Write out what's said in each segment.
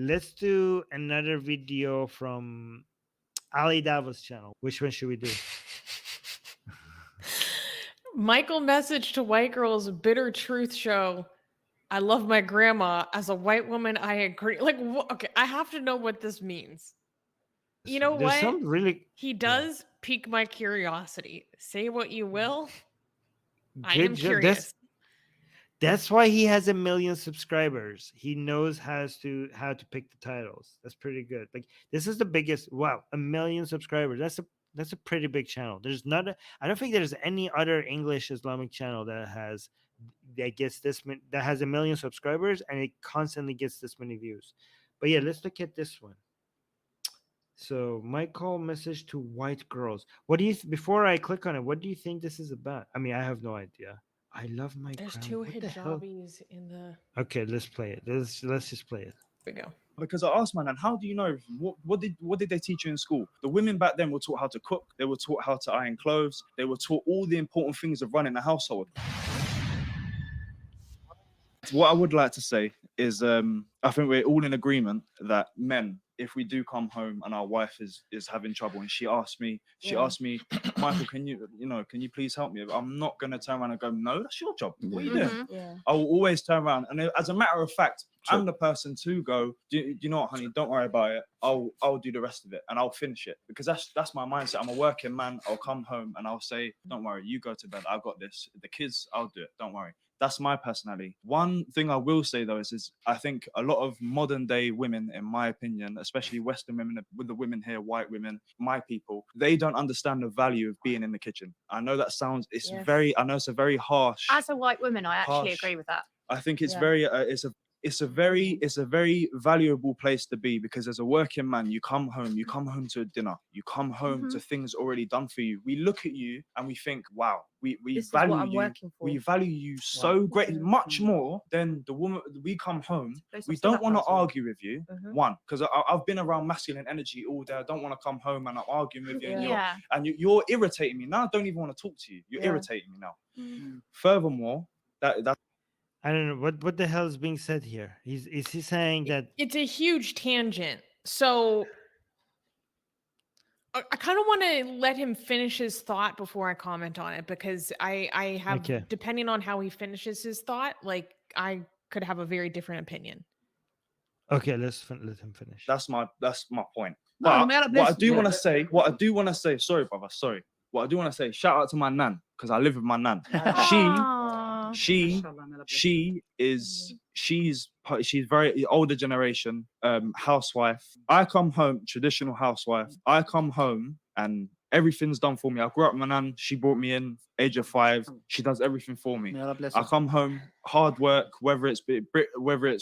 Let's do another video from Ali Dawah's channel. Which one should we do? Michael message to white girls, bitter truth show. I love my grandma. As a white woman, I agree. Like, okay, I have to know what this means. You know There's what? some really He does pique my curiosity. Say what you will. I good am job. curious. That's why he has 1 million subscribers. He knows how to pick the titles. That's pretty good. Like this is the biggest. Wow, 1 million subscribers. That's a pretty big channel. There's not. I don't think there's any other English Islamic channel that has that has 1 million subscribers and it constantly gets this many views. But yeah, let's look at this one. So Michael message to white girls. What do you before I click on it? What do you think this is about? I mean, I have no idea. I love my There's grandma. two What the hell? hijabis in the. Okay, let's play it. Let's just play it. Here we go. Because I asked, man, and how do you know everything? What did they teach you in school? The women back then were taught how to cook. They were taught how to iron clothes. They were taught all the important things of running a household. What I would like to say is, I think we're all in agreement that men, if we do come home and our wife is having trouble, and she asked me, Michael, can you please help me? I'm not gonna turn around and go, no, that's your job. What are you doing? Yeah. I will always turn around, and as a matter of fact, I'm the person to go, do you know what, honey, don't worry about it. I'll do the rest of it and I'll finish it, because that's my mindset. I'm a working man. I'll come home and I'll say, don't worry, you go to bed. I've got this. The kids, I'll do it. Don't worry. That's my personality. One thing I will say though is I think a lot of modern day women, in my opinion, especially Western women, with the women here, white women, my people, they don't understand the value of being in the kitchen. I know that sounds, I know it's a very harsh. As a white woman, I actually agree with that. I think it's it's a very valuable place to be, because as a working man, you come home to a dinner, you come home to things already done for you. We look at you and we think, wow, we value you. We value you so great, much more than the woman. We come home, we don't want to argue with you. One, because I've been around masculine energy all day. I don't want to come home and I'm arguing with you, and you're irritating me now. I don't even want to talk to you. You're irritating me now. Furthermore, that's I don't know what the hell is being said here. Is he saying that it's a huge tangent? So I kind of want to let him finish his thought before I comment on it, because I have, depending on how he finishes his thought, like I could have a very different opinion. Okay, let him finish. That's my point. But what I do want to say, sorry, brother, sorry. What I do want to say, shout out to my nan, because I live with my nan. She's very older generation, housewife. I come home, traditional housewife. I come home and everything's done for me. I grew up with my nan. She brought me in, age of 5. She does everything for me. I come home, hard work, whether it's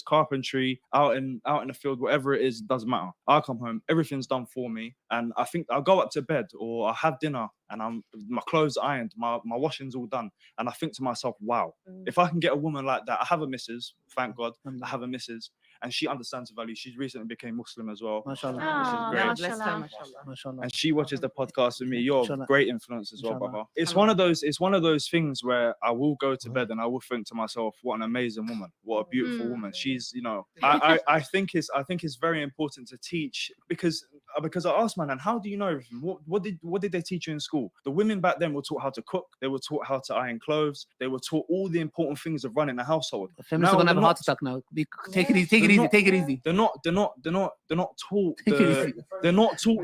carpentry, out in the field, whatever it is, doesn't matter. I come home, everything's done for me, and I think I'll go up to bed or I have dinner and my clothes ironed, my washing's all done, and I think to myself, wow, if I can get a woman like that. I have a missus, thank God, I have a missus, and she understands the value. She's recently became Muslim as well. Mashallah. And she watches the podcast with me. You're a great influence as well, brother. It's one of those things where I will go to bed and I will think to myself, what an amazing woman, what a beautiful woman. She's, I think it's very important to teach, because I asked my nan, how do you know everything? What did they teach you in school? The women back then were taught how to cook. They were taught how to iron clothes. They were taught all the important things of running a household. Feminists are gonna have a heart attack now. Take it easy. They're not taught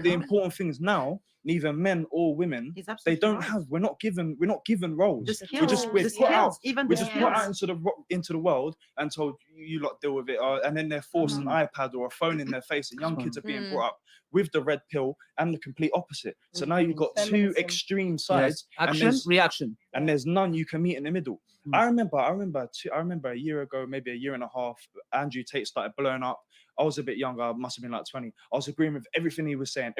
the important things now. Neither men or women. They don't have. We're not given roles. We're put out into the world and told you lot deal with it. And then they're forced an iPad or a phone in their face, and young kids are being brought up with the red pill and the complete opposite. So now you've got two extreme sides, reaction, and there's none you can meet in the middle. I remember a year ago, maybe a year and a half, Andrew Tate started blowing up. I was a bit younger, I must have been like 20. I was agreeing with everything he was saying.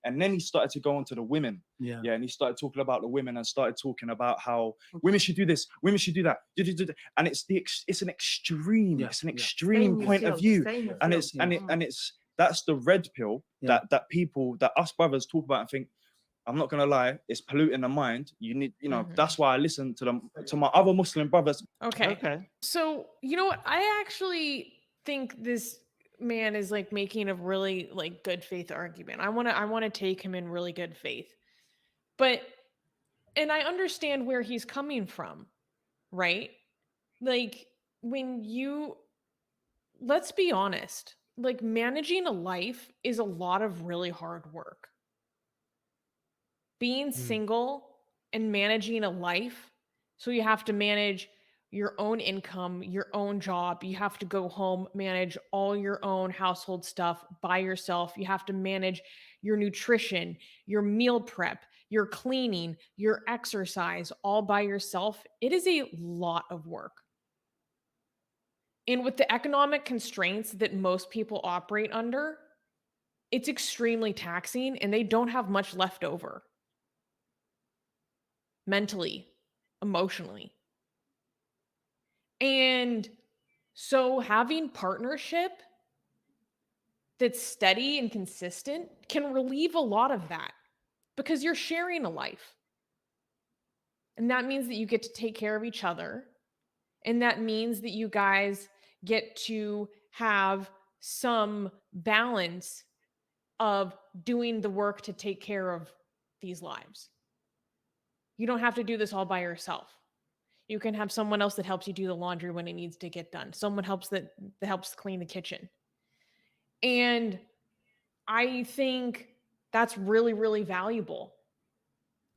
And then he started to go on to the women. And he started talking about the women and started talking about how women should do this, women should do that. And it's an extreme point of view. And that's the red pill that us brothers talk about and think, I'm not gonna lie, it's polluting the mind. You need, that's why I listen to my other Muslim brothers. Okay. So you know what? I actually think this man is like making a really like good faith argument. I want to take him in really good faith. But and I understand where he's coming from, right? Like when you let's be honest, like managing a life is a lot of really hard work. Being Mm. single and managing a life, so you have to manage your own income, your own job. You have to go home, manage all your own household stuff by yourself. You have to manage your nutrition, your meal prep, your cleaning, your exercise all by yourself. It is a lot of work. And with the economic constraints that most people operate under, it's extremely taxing and they don't have much left over mentally, emotionally. And so having partnership that's steady and consistent can relieve a lot of that because you're sharing a life. And that means that you get to take care of each other. And that means that you guys get to have some balance of doing the work to take care of these lives. You don't have to do this all by yourself. You can have someone else that helps you do the laundry when it needs to get done. Someone that helps clean the kitchen. And I think that's really, really valuable.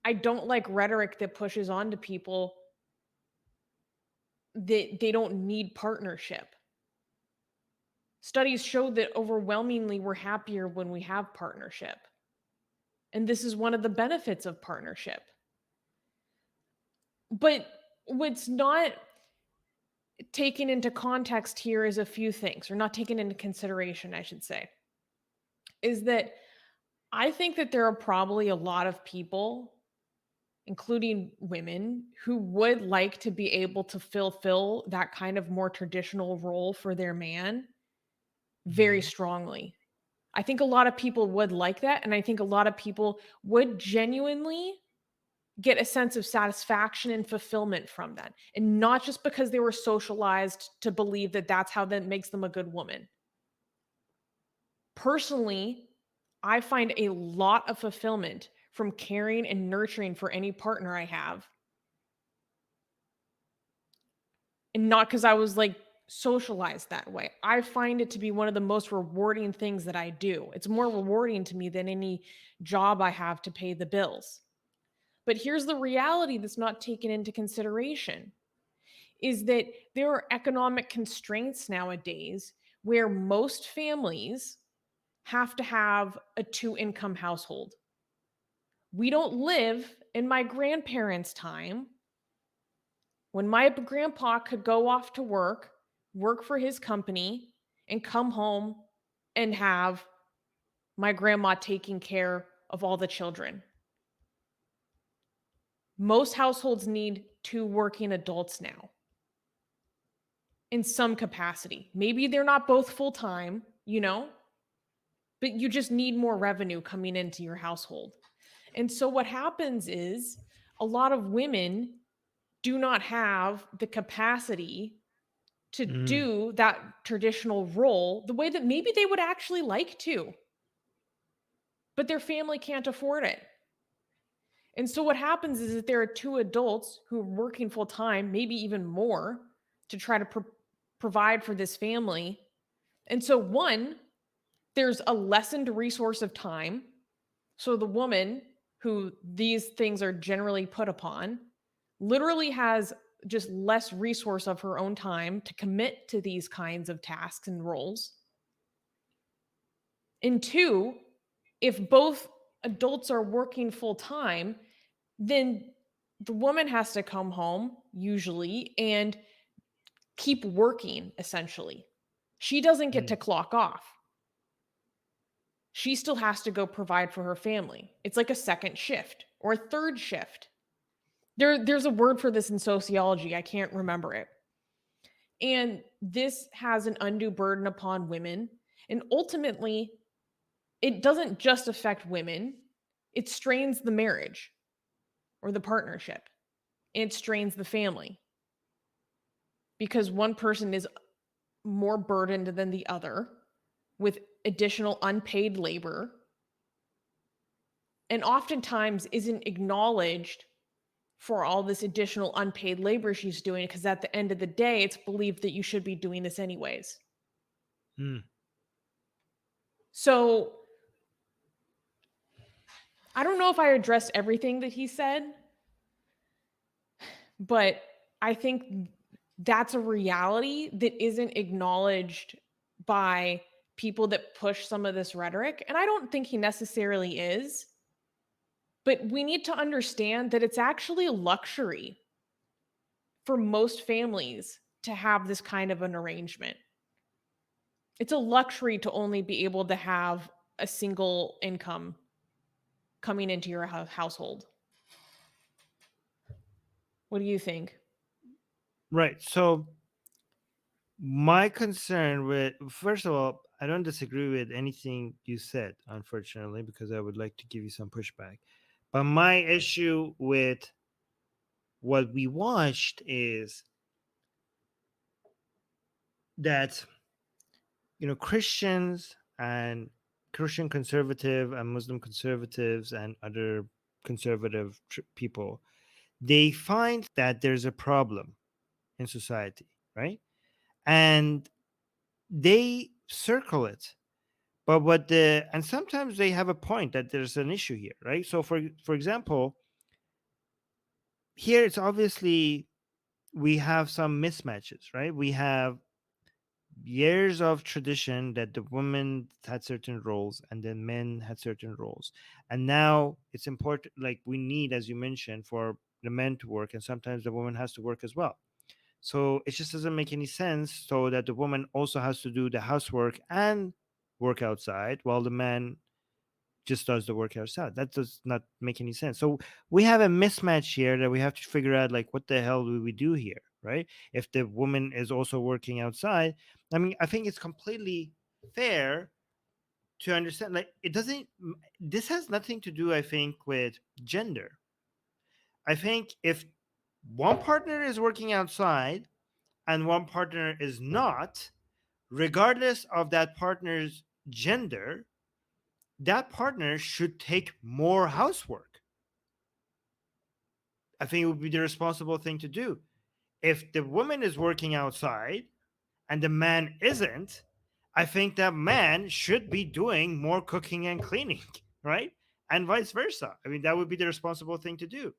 I don't like rhetoric that pushes onto people that they don't need partnership. Studies show that overwhelmingly we're happier when we have partnership. And this is one of the benefits of partnership. But what's not taken into context here is a few things, or not taken into consideration, I should say, is that I think that there are probably a lot of people, including women, who would like to be able to fulfill that kind of more traditional role for their man very strongly. I think a lot of people would like that. And I think a lot of people would genuinely get a sense of satisfaction and fulfillment from that. And not just because they were socialized to believe that that's how that makes them a good woman. Personally, I find a lot of fulfillment from caring and nurturing for any partner I have. And not because I was like socialized that way. I find it to be one of the most rewarding things that I do. It's more rewarding to me than any job I have to pay the bills. But here's the reality that's not taken into consideration is that there are economic constraints nowadays where most families have to have a 2-income household. We don't live in my grandparents' time when my grandpa could go off to work for his company, and come home and have my grandma taking care of all the children. Most households need 2 working adults now in some capacity. Maybe they're not both full-time, but you just need more revenue coming into your household. And so what happens is a lot of women do not have the capacity to do that traditional role the way that maybe they would actually like to, but their family can't afford it. And so what happens is that there are 2 adults who are working full time, maybe even more, to try to provide for this family. And so one, there's a lessened resource of time. So the woman who these things are generally put upon literally has just less resource of her own time to commit to these kinds of tasks and roles. And 2, if both adults are working full time, then the woman has to come home usually and keep working essentially. She doesn't get to clock off. She still has to go provide for her family. It's like a second shift or a third shift. There's a word for this in sociology. I can't remember it. And this has an undue burden upon women. And ultimately, it doesn't just affect women. It strains the marriage or the partnership. And it strains the family. Because one person is more burdened than the other. with additional unpaid labor and oftentimes isn't acknowledged for all this additional unpaid labor she's doing, because at the end of the day, it's believed that you should be doing this anyways. Hmm. So I don't know if I addressed everything that he said, but I think that's a reality that isn't acknowledged by people that push some of this rhetoric. And I don't think he necessarily is, but we need to understand that it's actually a luxury for most families to have this kind of an arrangement. It's a luxury to only be able to have a single income coming into your household. What do you think? Right. So my concern with, first of all, I don't disagree with anything you said, unfortunately, because I would like to give you some pushback. But my issue with what we watched is that, Christians and Christian conservative and Muslim conservatives and other conservative people, they find that there's a problem in society, right? And they circle it. But and sometimes they have a point that there's an issue here, right? So for example, here it's obviously we have some mismatches, right? We have years of tradition that the women had certain roles and then men had certain roles, and now it's important, like we need, as you mentioned, for the men to work, and sometimes the woman has to work as well. So it just doesn't make any sense, so that the woman also has to do the housework and work outside while the man just does the work outside. That does not make any sense. So we have a mismatch here that we have to figure out, like, what the hell do we do here, right? If the woman is also working outside, I mean, I think it's completely fair to understand, like, it doesn't, this has nothing to do, I think, with gender. I think if one partner is working outside and one partner is not, regardless of that partner's gender, that partner should take more housework. I think it would be the responsible thing to do. If the woman is working outside and the man isn't, I think that man should be doing more cooking and cleaning, right? And vice versa. I mean, that would be the responsible thing to do.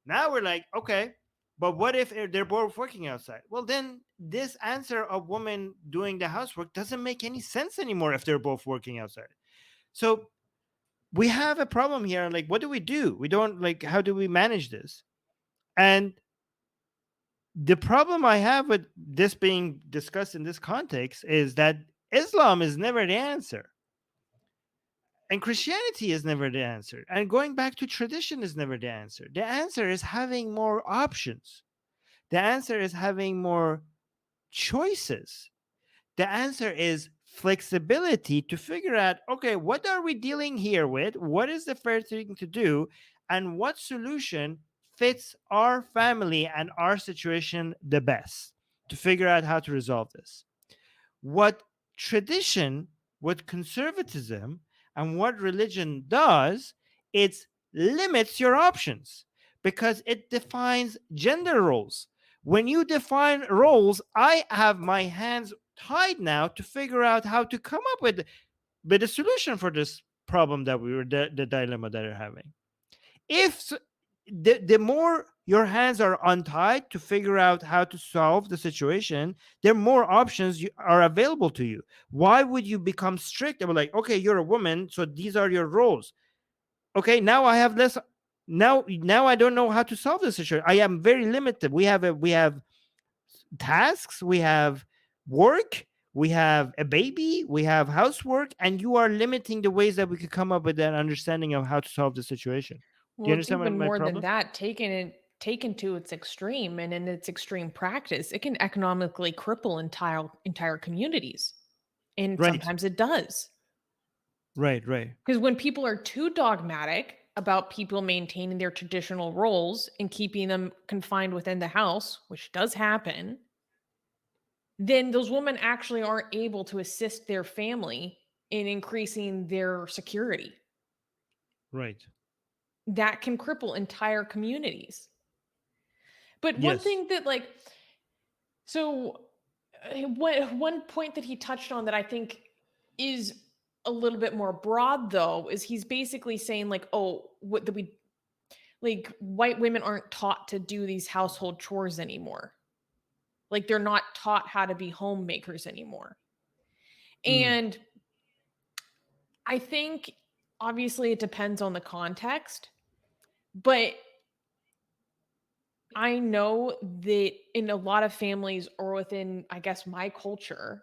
Now we're like, okay, but what if they're both working outside? Well, then this answer of woman doing the housework doesn't make any sense anymore if they're both working outside. So we have a problem here. Like, what do? We don't, like, how do we manage this? And the problem I have with this being discussed in this context is that Islam is never the answer. And Christianity is never the answer. And going back to tradition is never the answer. The answer is having more options. The answer is having more choices. The answer is flexibility to figure out, okay, what are we dealing here with? What is the fair thing to do? And what solution fits our family and our situation the best, to figure out how to resolve this. What tradition, what conservatism, and what religion does, it limits your options because it defines gender roles. When you define roles, I have my hands tied now to figure out how to come up with a solution for this problem that we were, the dilemma that we're having. If the more your hands are untied to figure out how to solve the situation, there more options are available to you. Why would you become strict and be like, okay, you're a woman, so these are your roles? Okay, now I have less. Now I don't know how to solve this situation. I am very limited. We have tasks, we have work, we have a baby, we have housework, and you are limiting the ways that we could come up with an understanding of how to solve the situation. Do you Well, it's understand even my more than problem? that. Taken to its extreme, and in its extreme practice, it can economically cripple entire communities, and Right, sometimes it does. right. Because when people are too dogmatic about people maintaining their traditional roles and keeping them confined within the house, which does happen, then those women actually aren't able to assist their family in increasing their security. Right. That can cripple entire communities. But one Yes. thing that one point that he touched on that I think is a little bit more broad though is he's basically saying what that we white women aren't taught to do these household chores anymore. Like they're not taught how to be homemakers anymore. And I think obviously it depends on the context, but I know that in a lot of families or within, I guess, my culture,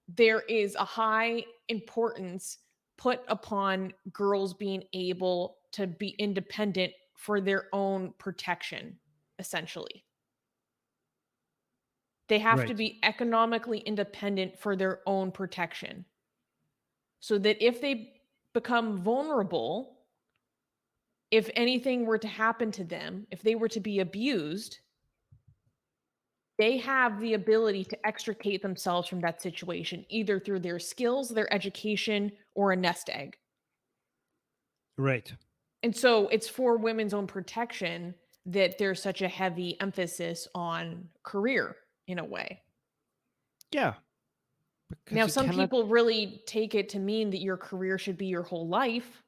there is a high importance put upon girls being able to be independent for their own protection, essentially. They have to Right. be economically independent for their own protection. So that if they become vulnerable, if anything were to happen to them, if they were to be abused, they have the ability to extricate themselves from that situation, either through their skills, their education, or a nest egg. Right. And so it's for women's own protection that there's such a heavy emphasis on career in a way. Yeah. Because Now, you some cannot- people really take it to mean that your career should be your whole life,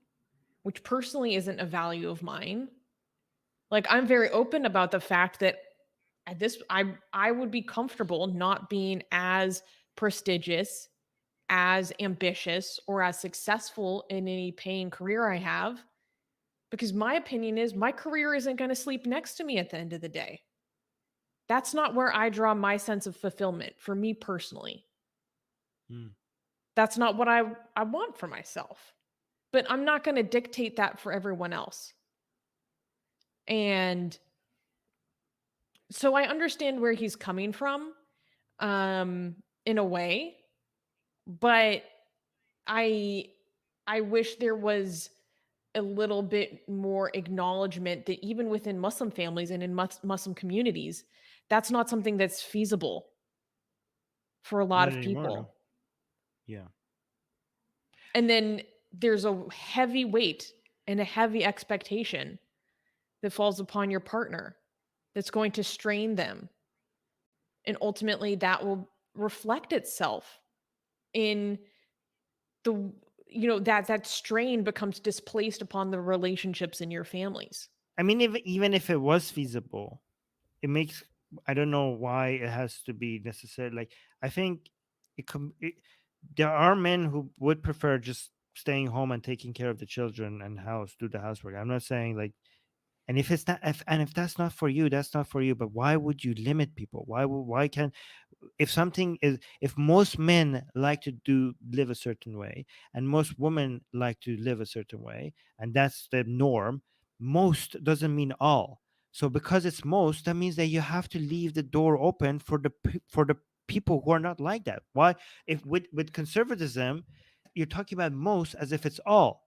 which personally isn't a value of mine. Like, I'm very open about the fact that at this, I would be comfortable not being as prestigious, as ambitious, or as successful in any paying career I have, because my opinion is my career isn't going to sleep next to me at the end of the day. That's not where I draw my sense of fulfillment for me personally. That's not what I want for myself. But I'm not going to dictate that for everyone else. And so I understand where he's coming from, in a way, but I wish there was a little bit more acknowledgement that even within Muslim families and in Muslim communities, that's not something that's feasible for a lot Not of anymore, people. no. Yeah. And then there's a heavy weight and a heavy expectation that falls upon your partner that's going to strain them. And ultimately that will reflect itself in the, that strain becomes displaced upon the relationships in your families. I mean, even if it was feasible, it makes, I don't know why it has to be necessary. Like, I think there are men who would prefer just staying home and taking care of the children and do the housework. I'm not saying like, and if it's not, if that's not for you, that's not for you. But why would you limit people? Why can't, if most men like to live a certain way and most women like to live a certain way, and that's the norm, most doesn't mean all. So because it's most, that means that you have to leave the door open for the people who are not like that. Why? If with conservatism, you're talking about most as if it's all.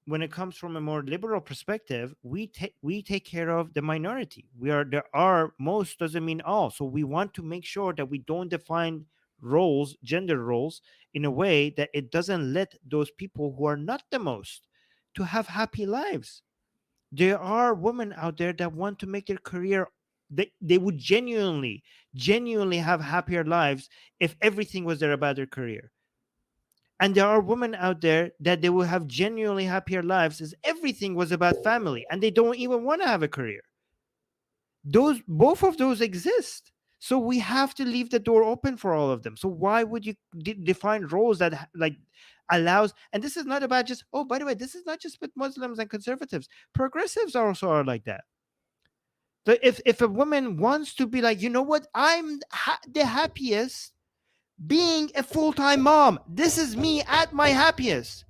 When it comes from a more liberal perspective, we take care of the minority. There are most doesn't mean all. So we want to make sure that we don't define gender roles, in a way that it doesn't let those people who are not the most to have happy lives. There are women out there that want to make their career, they would genuinely have happier lives if everything was there about their career. And there are women out there that they will have genuinely happier lives as everything was about family and they don't even want to have a career. Both of those exist. So we have to leave the door open for all of them. So why would you define roles that allows? And this is not about just, oh, by the way, this is not just with Muslims and conservatives. Progressives also are like that. So if a woman wants to be like, you know what, I'm the happiest being a full-time mom. This is me at my happiest.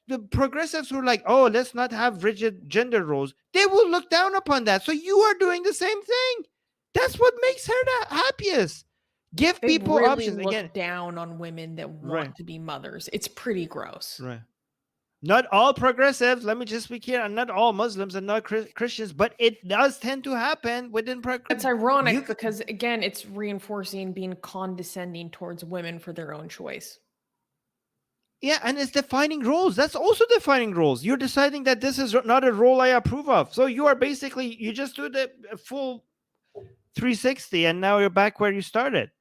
The progressives who are like, oh, let's not have rigid gender roles, they will look down upon that. So you are doing the same thing. That's what makes her the happiest. Give They people really options. look Again, down on women that want Right. to be mothers. It's pretty gross. right. Not all progressives, let me just be clear, and not all Muslims and not Christians, but it does tend to happen within It's ironic You- because, again, it's reinforcing being condescending towards women for their own choice. Yeah, and it's defining roles. That's also defining roles. You're deciding that this is not a role I approve of. So you are basically, you just do the full 360 and now you're back where you started.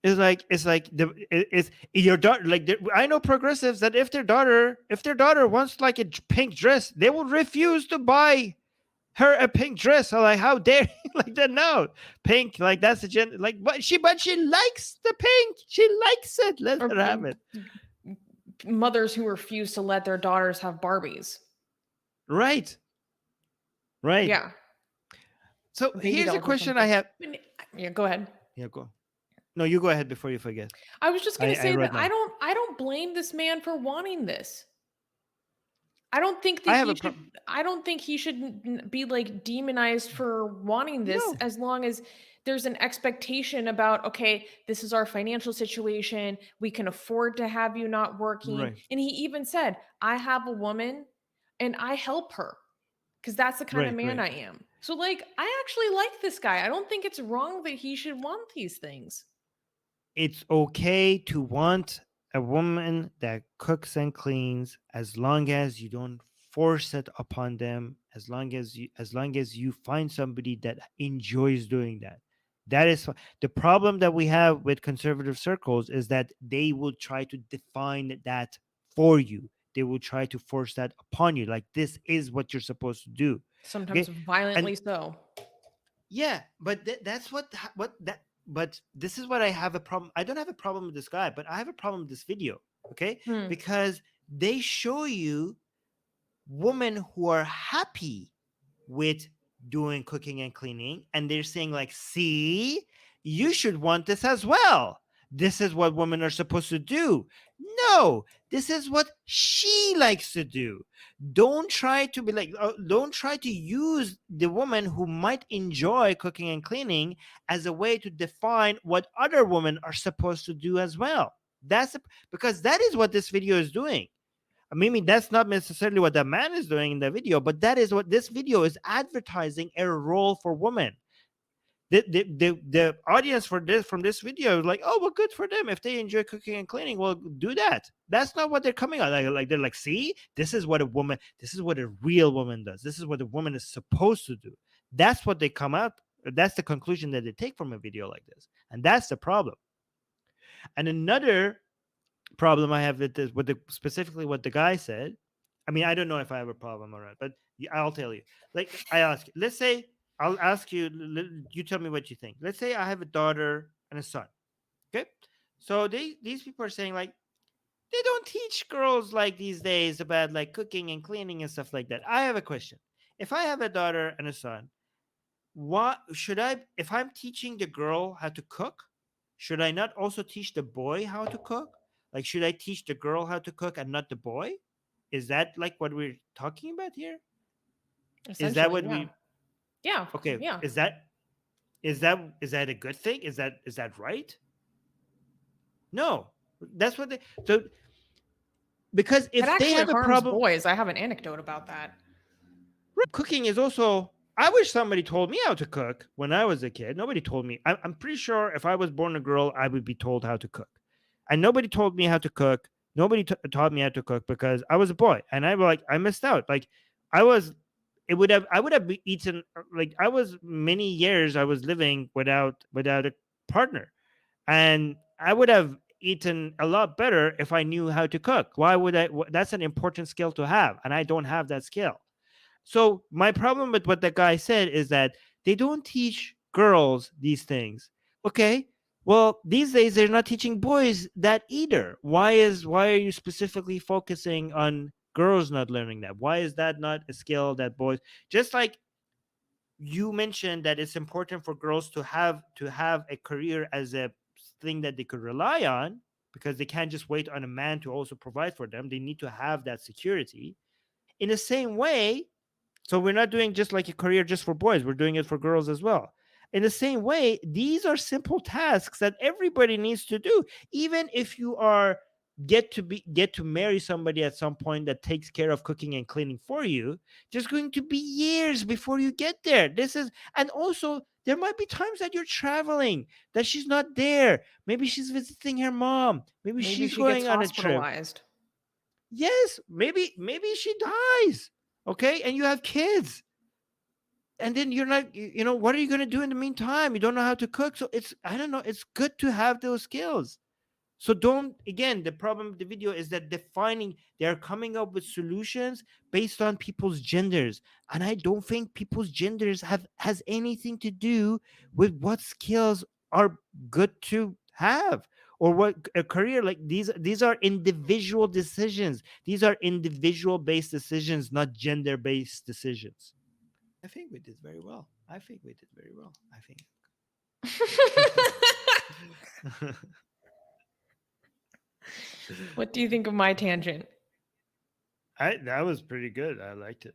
It's like it's your daughter. Like I know progressives that if their daughter wants like a pink dress, they will refuse to buy her a pink dress. So like, how dare you? Like that? No, pink. Like that's the like, but she likes the pink. She likes it. Let her have it. Mothers who refuse to let their daughters have Barbies. Right. Right. Yeah. So Baby here's a dolls or question I something. have. Yeah, go ahead. Yeah, go. No, you go ahead before you forget. I was just gonna say wrote that I down. don't blame this man for wanting this. I don't think I that have he a should. I don't think he should be like demonized for wanting this, No. as long as there's an expectation about, okay, this is our financial situation. We can afford to have you not working. Right. And he even said, I have a woman and I help her because that's the kind of Right, man right. I am. So, like, I actually like this guy. I don't think it's wrong that he should want these things. It's okay to want a woman that cooks and cleans as long as you don't force it upon them, as long as you find somebody that enjoys doing that. That is the problem that we have with conservative circles, is that they will try to define that for you. They will try to force that upon you, like this is what you're supposed to do. Sometimes Okay? violently so. Yeah, but that's what that. But this is what I have a problem. I don't have a problem with this guy, but I have a problem with this video. Okay, Hmm. because they show you women who are happy with doing cooking and cleaning, and they're saying like, "See, you should want this as well. This is what women are supposed to do." No, this is what she likes to do. Don't try to be like, don't try to use the woman who might enjoy cooking and cleaning as a way to define what other women are supposed to do as well. Because that is what this video is doing. Maybe that's not necessarily what the man is doing in the video, but that is what this video is advertising, a role for women. The audience for this from this video is like, oh well, good for them. If they enjoy cooking and cleaning, well, do that. That's not what they're coming on. Like they're like, see, this is what a real woman does. This is what a woman is supposed to do. That's what they come out. That's the conclusion that they take from a video like this. And that's the problem. And another problem I have with this, specifically what the guy said. I mean, I don't know if I have a problem or not, but I'll tell you. Like, I ask, let's say, I'll ask you, you tell me what you think. Let's say I have a daughter and a son. Okay, so these people are saying like, they don't teach girls like these days about like cooking and cleaning and stuff like that. I have a question. If I have a daughter and a son, what should I, if I'm teaching the girl how to cook, should I not also teach the boy how to cook? Like, should I teach the girl how to cook and not the boy? Is that like what we're talking about here? Is that what yeah. we Yeah. okay? Yeah. Is that a good thing? Is that right? No. That's what they, so, because if It they actually have a harms problem, boys. I have an anecdote about that. cooking is also, I wish somebody told me how to cook when I was a kid. Nobody told me. I'm pretty sure if I was born a girl, I would be told how to cook. And nobody told me how to cook. Nobody taught me how to cook because I was a boy, and I missed out. Like, I was, I would have eaten, like, I was many years I was living without a partner, and I would have eaten a lot better if I knew how to cook. Why would I? That's an important skill to have, and I don't have that skill. So my problem with what that guy said is that they don't teach girls these things. Okay. Well, these days they're not teaching boys that either. Why are you specifically focusing on girls not learning that? Why is that not a skill that boys, just like you mentioned that it's important for girls to have a career as a thing that they could rely on, because they can't just wait on a man to also provide for them. They need to have that security. In the same way, so we're not doing just like a career just for boys. We're doing it for girls as well. In the same way, these are simple tasks that everybody needs to do. Even if you are get to marry somebody at some point that takes care of cooking and cleaning for you, there's going to be years before you get there. This is, and also There might be times that you're traveling, that she's not there. Maybe she's visiting her mom. Maybe Maybe she's she going gets on a trip. hospitalized. Yes, maybe she dies. Okay, and you have kids. And then you're not, what are you going to do in the meantime? You don't know how to cook. So I don't know, it's good to have those skills. So again, the problem with the video is that they're coming up with solutions based on people's genders. And I don't think people's genders has anything to do with what skills are good to have or what a career. Like these are individual decisions. These are individual based decisions, not gender based decisions. I think we did very well. I think. What do you think of my tangent? That was pretty good. I liked it.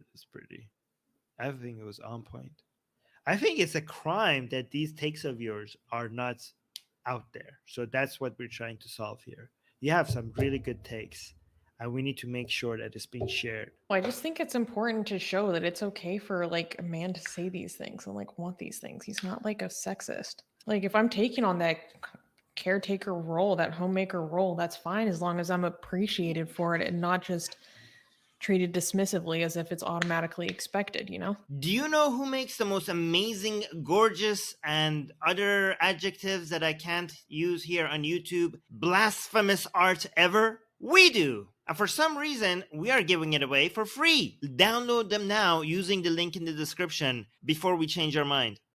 I think it was on point. I think it's a crime that these takes of yours are not out there. So that's what we're trying to solve here. You have some really good takes, and we need to make sure that it's being shared. Well, I just think it's important to show that it's okay for like a man to say these things and like want these things. He's not like a sexist. Like if I'm taking on that caretaker role, that homemaker role, that's fine as long as I'm appreciated for it and not just treated dismissively as if it's automatically expected, Do you know who makes the most amazing, gorgeous, and other adjectives that I can't use here on YouTube, blasphemous art ever? We do! And for some reason, we are giving it away for free. Download them now using the link in the description before we change our mind.